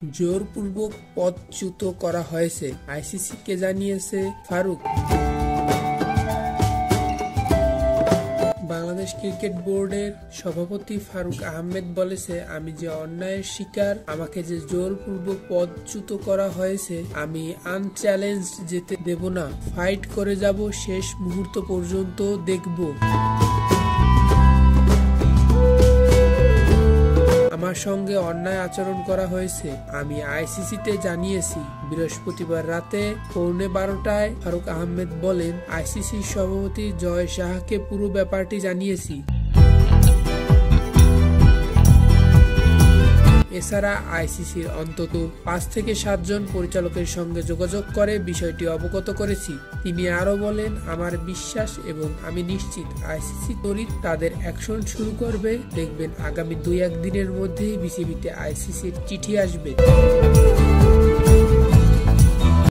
জোরপূর্বক পদচ্যুত করা হয়েছে, আইসিসিকে জানিয়েছে ফারুক। বাংলাদেশ ক্রিকেট বোর্ডের সভাপতি ফারুক আহমেদ বলেছে, আমি যে অন্যায়ের শিকার, আমাকে যে জোরপূর্বক পদচ্যুত করা হয়েছে, আমি আনচ্যালেঞ্জড যেতে দেব না, ফাইট করে যাব, শেষ মুহূর্ত পর্যন্ত দেখব। আমার সঙ্গে অন্যায় আচরণ করা হয়েছে, আমি আইসিসিতে জানিয়েছি। বৃহস্পতিবার রাতে 11:15টায় ফারুক আহমেদ বলেন, আইসিসির সভাপতি জয় শাহকে পুরো ব্যাপারটি জানিয়েছি। এছাড়া আইসিসির অন্তত 5 থেকে 7 জন পরিচালকের সঙ্গে যোগাযোগ করে বিষয়টি অবগত করেছি। তিনি আরো বলেন, আমার বিশ্বাস এবং আমি নিশ্চিত আইসিসি তড়িৎ তাদের অ্যাকশন শুরু করবে। দেখবেন আগামী 2-1 দিনের মধ্যেই বিসিবিতে আইসিসির চিঠি আসবে।